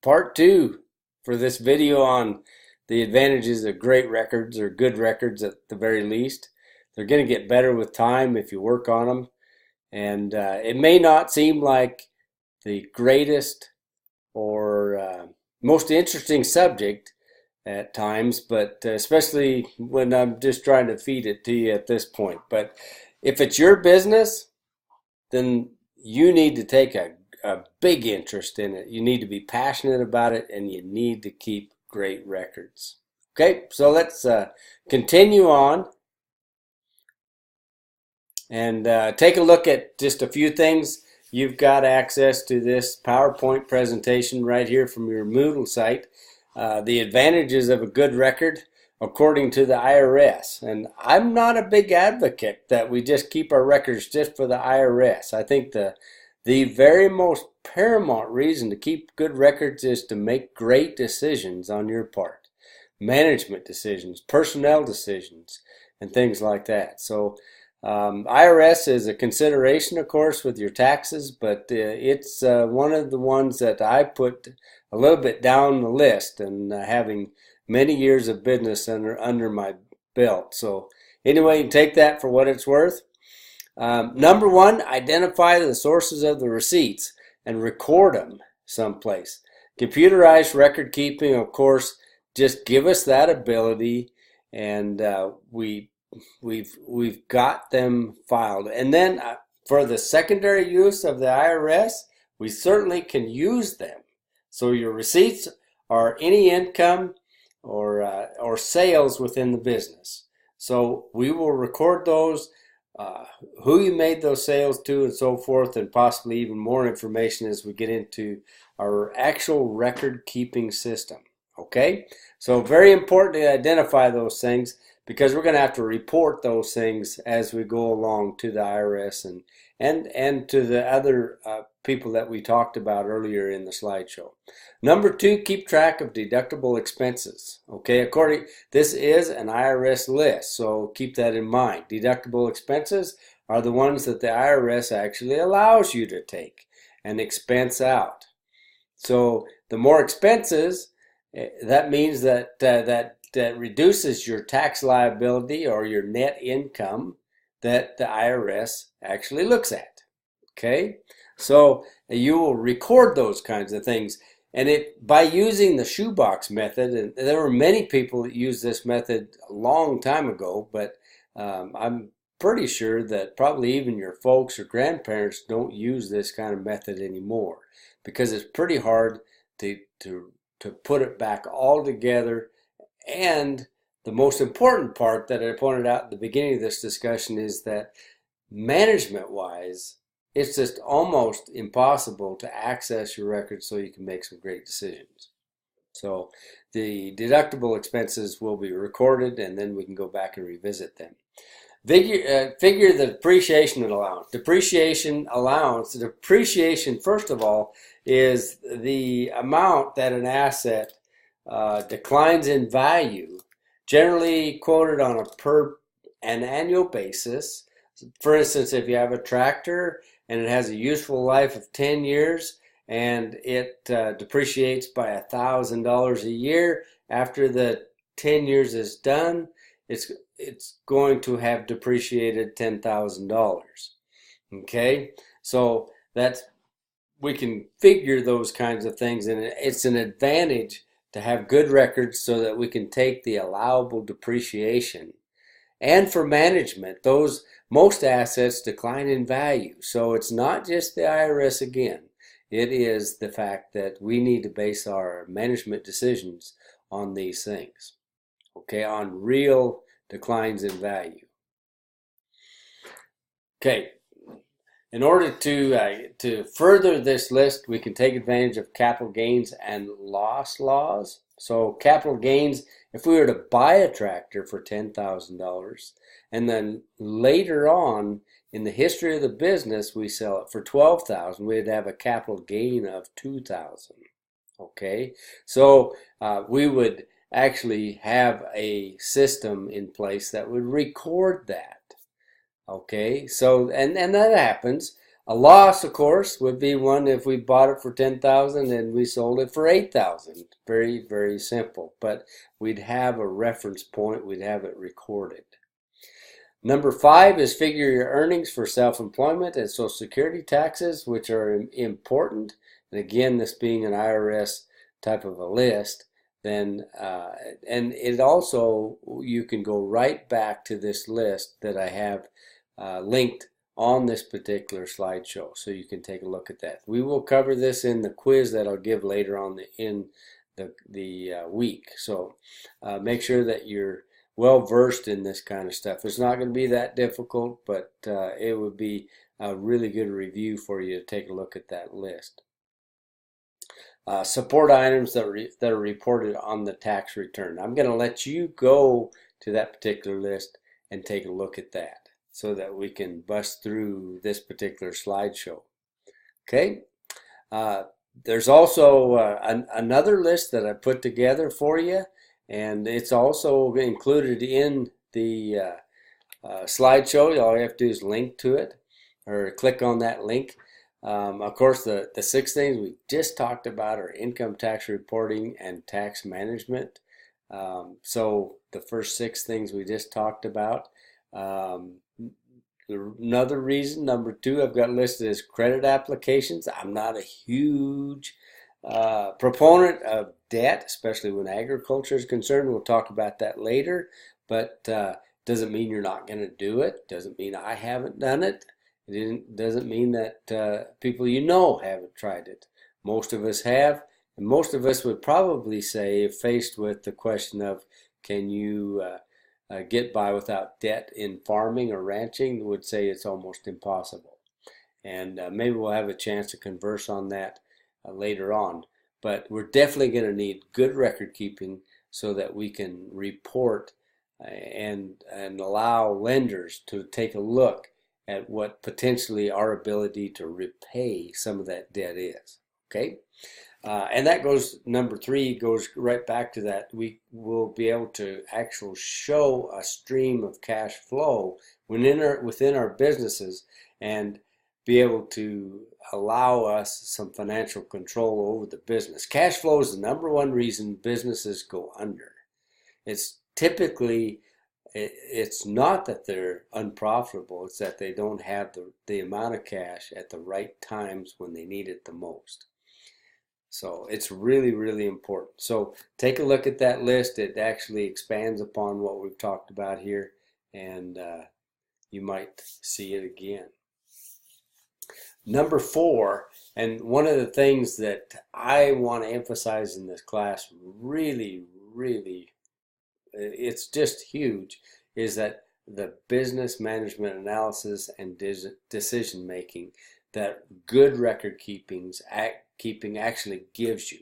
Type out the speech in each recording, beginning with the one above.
part two for this video on the advantages of great records, or good records at the very least. They're going to get better with time if you work on them. And it may not seem like the greatest or most interesting subject at times, but especially when I'm just trying to feed it to you at this point. But if it's your business, then you need to take a big interest in it. You need to be passionate about it, and you need to keep great records. Okay, so let's continue on and take a look at just a few things. You've got access to this PowerPoint presentation right here from your Moodle site. The advantages of a good record according to the IRS. And I'm not a big advocate that we just keep our records just for the IRS. I think the very most paramount reason to keep good records is to make great decisions on your part. Management decisions, personnel decisions, and things like that. So IRS is a consideration, of course, with your taxes, but it's one of the ones that I put a little bit down the list, and having many years of business under my belt. So anyway, you can take that for what it's worth. Number one, identify the sources of the receipts and record them someplace. Computerized record keeping, of course, just give us that ability, and we've got them filed. And then for the secondary use of the IRS, we certainly can use them. So your receipts are any income or sales within the business. So we will record those, who you made those sales to, and so forth, and possibly even more information as we get into our actual record keeping system. Okay, so very important to identify those things, because we're going to have to report those things as we go along to the IRS and to the other people that we talked about earlier in the slideshow. Number two, keep track of deductible expenses. Okay, this is an IRS list, so keep that in mind. Deductible expenses are the ones that the IRS actually allows you to take and expense out. So the more expenses, that means that that reduces your tax liability or your net income that the IRS actually looks at. Okay, so you will record those kinds of things, and by using the shoebox method, and there were many people that used this method a long time ago, but I'm pretty sure that probably even your folks or grandparents don't use this kind of method anymore, because it's pretty hard to put it back all together. And the most important part that I pointed out at the beginning of this discussion is that management-wise, it's just almost impossible to access your records so you can make some great decisions. So the deductible expenses will be recorded, and then we can go back and revisit them. Figure the depreciation allowance. Depreciation allowance, the depreciation, first of all, is the amount that an asset declines in value, generally quoted on an annual basis. For instance, if you have a tractor and it has a useful life of 10 years and it depreciates by $1,000 a year, after the 10 years is done, it's going to have depreciated $10,000. Okay, so we can figure those kinds of things, and it's an advantage to have good records so that we can take the allowable depreciation. And for management, most assets decline in value. So it's not just the IRS again. It is the fact that we need to base our management decisions on these things. Okay, on real declines in value. Okay, in order to further this list, we can take advantage of capital gains and loss laws. So capital gains, if we were to buy a tractor for $10,000, and then later on in the history of the business we sell it for $12,000, we'd have a capital gain of $2,000. Okay, so we would actually have a system in place that would record that. Okay, so and that happens. A loss, of course, would be one if we bought it for 10,000 and we sold it for 8,000. Very, very simple. But we'd have a reference point. We'd have it recorded. Number 5 is figure your earnings for self-employment and Social Security taxes, which are important. And again, this being an IRS type of a list, then and it also, you can go right back to this list that I have linked on this particular slideshow, so you can take a look at that. We will cover this in the quiz that I'll give later on in the week. So make sure that you're well versed in this kind of stuff. It's not going to be that difficult, but it would be a really good review for you to take a look at that list. Support items that are reported on the tax return. I'm going to let you go to that particular list and take a look at that, so that we can bust through this particular slideshow. Okay, there's also another list that I put together for you, and it's also included in the slideshow. All you have to do is link to it, or click on that link. Of course, the 6 things we just talked about are income tax reporting and tax management. So the first 6 things we just talked about. Another reason, number 2, I've got listed as credit applications. I'm not a huge proponent of debt, especially when agriculture is concerned. We'll talk about that later, but doesn't mean you're not going to do it. Doesn't mean I haven't done it. It doesn't mean that people you know haven't tried it. Most of us have, and most of us would probably say, if faced with the question of can you get by without debt in farming or ranching, would say it's almost impossible. And maybe we'll have a chance to converse on that later on. But we're definitely going to need good record keeping so that we can report and allow lenders to take a look at what potentially our ability to repay some of that debt is. Okay? And that goes, number 3 goes right back to that. We will be able to actually show a stream of cash flow within our businesses, and be able to allow us some financial control over the business. Cash flow is the number 1 reason businesses go under. It's typically, it's not that they're unprofitable, it's that they don't have the amount of cash at the right times when they need it the most. So it's really, really important. So take a look at that list. It actually expands upon what we've talked about here, and you might see it again. Number 4, and one of the things that I want to emphasize in this class, really, really, it's just huge, is that the business management analysis and decision making that good record keeping actually gives you.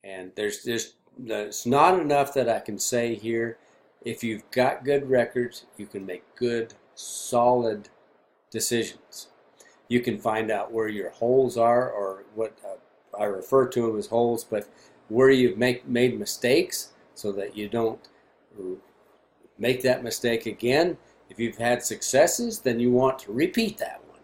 And it's not enough that I can say here. If you've got good records, you can make good, solid decisions. You can find out where your holes are, or what I refer to them as holes, but where you've made mistakes, so that you don't make that mistake again. If you've had successes, then you want to repeat that one.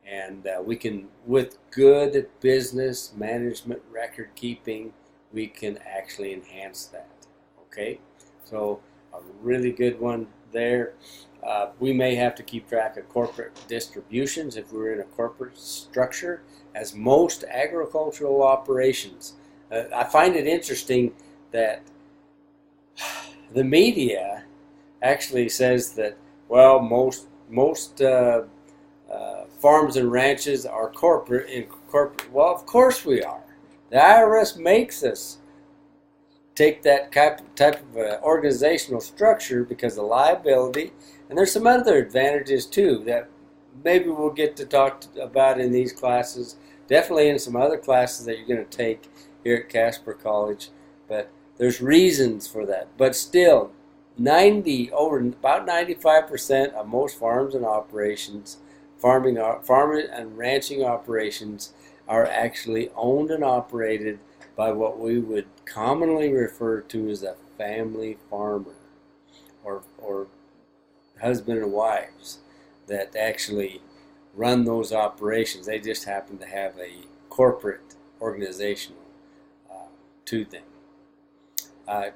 And we can, with good business management record keeping, we can actually enhance that. Okay, so a really good one there. We may have to keep track of corporate distributions if we're in a corporate structure, as most agricultural operations. I find it interesting that the media actually says that, well, most farms and ranches are corporate. Well, of course we are. The IRS makes us take that type of organizational structure because of liability, and there's some other advantages too that maybe we'll get to talk about in these classes, definitely in some other classes that you're going to take here at Casper College, but there's reasons for that. But still, about 95% of most farms and operations, farming and ranching operations, are actually owned and operated by what we would commonly refer to as a family farmer, or husband and wives that actually run those operations. They just happen to have a corporate organizational to them.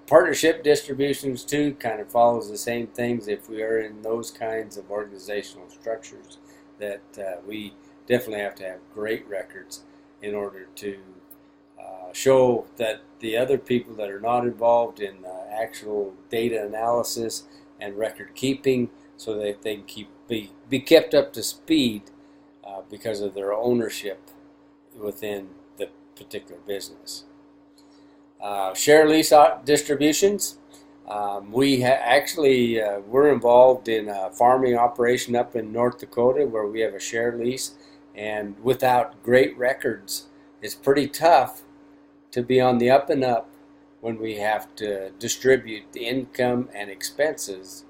Partnership distributions too kind of follows the same things. If we are in those kinds of organizational structures, that we definitely have to have great records in order to show that the other people that are not involved in actual data analysis and record keeping, so that they can be kept up to speed because of their ownership within the particular business. Share lease distributions. We're involved in a farming operation up in North Dakota where we have a share lease, and without great records, it's pretty tough to be on the up and up when we have to distribute the income and expenses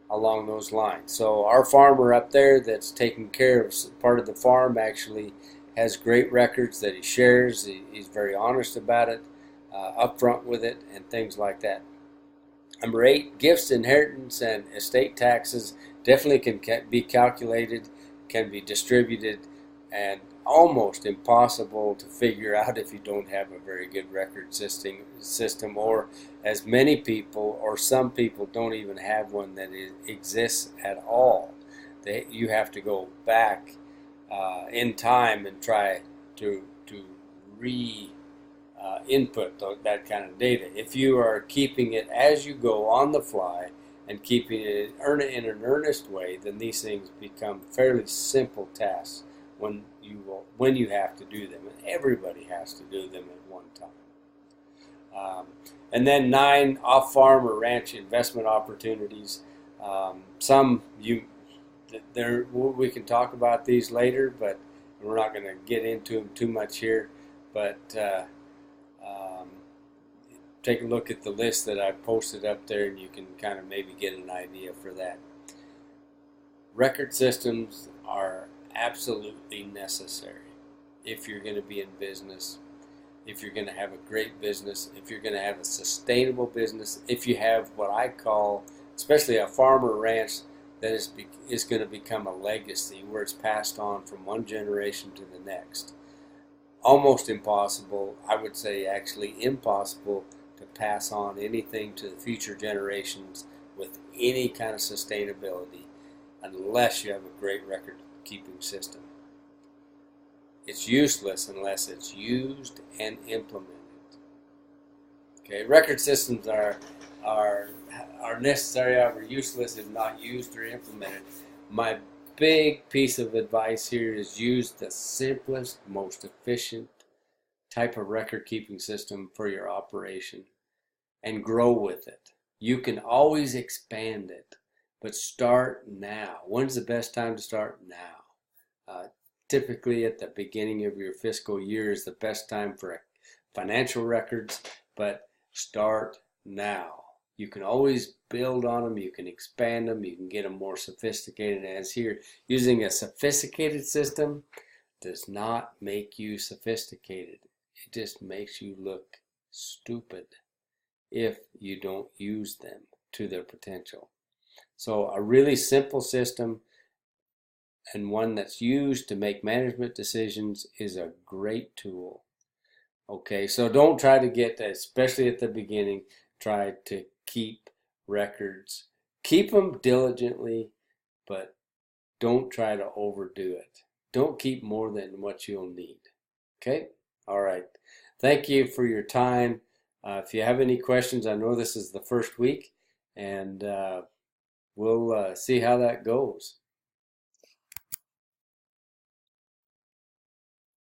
along those lines. So our farmer up there that's taking care of part of the farm actually has great records that he shares. He's very honest about it, upfront with it, and things like that. Number 8, gifts, inheritance, and estate taxes definitely can be calculated, can be distributed, and almost impossible to figure out if you don't have a very good record system, or as many people or some people don't even have one that exists at all. You have to go back in time and try to input that kind of data. If you are keeping it as you go on the fly and keeping it in an earnest way, then these things become fairly simple tasks when you have to do them, and everybody has to do them at one time. And then 9, off-farm or ranch investment opportunities. We can talk about these later, but we're not going to get into them too much here. But take a look at the list that I posted up there, and you can kind of maybe get an idea for that. Record systems are absolutely necessary if you're going to be in business, if you're going to have a great business, if you're going to have a sustainable business, if you have what I call, especially a farm or ranch, that is going to become a legacy where it's passed on from one generation to the next. Almost impossible, I would say actually impossible, to pass on anything to the future generations with any kind of sustainability unless you have a great record keeping system. It's useless unless it's used and implemented. Okay, record systems are necessary, however useless if not used or implemented. My big piece of advice here is use the simplest, most efficient type of record keeping system for your operation and grow with it. You can always expand it, but start now. When's the best time to start? Now. Typically at the beginning of your fiscal year is the best time for financial records, but start now. You can always build on them, you can expand them, you can get them more sophisticated. As here, using a sophisticated system does not make you sophisticated. It just makes you look stupid if you don't use them to their potential. So a really simple system and one that's used to make management decisions is a great tool. Okay, so don't try to get, especially at the beginning, try to keep records. Keep them diligently, but don't try to overdo it. Don't keep more than what you'll need. Okay? All right. Thank you for your time. If you have any questions, I know this is the first week, and we'll see how that goes.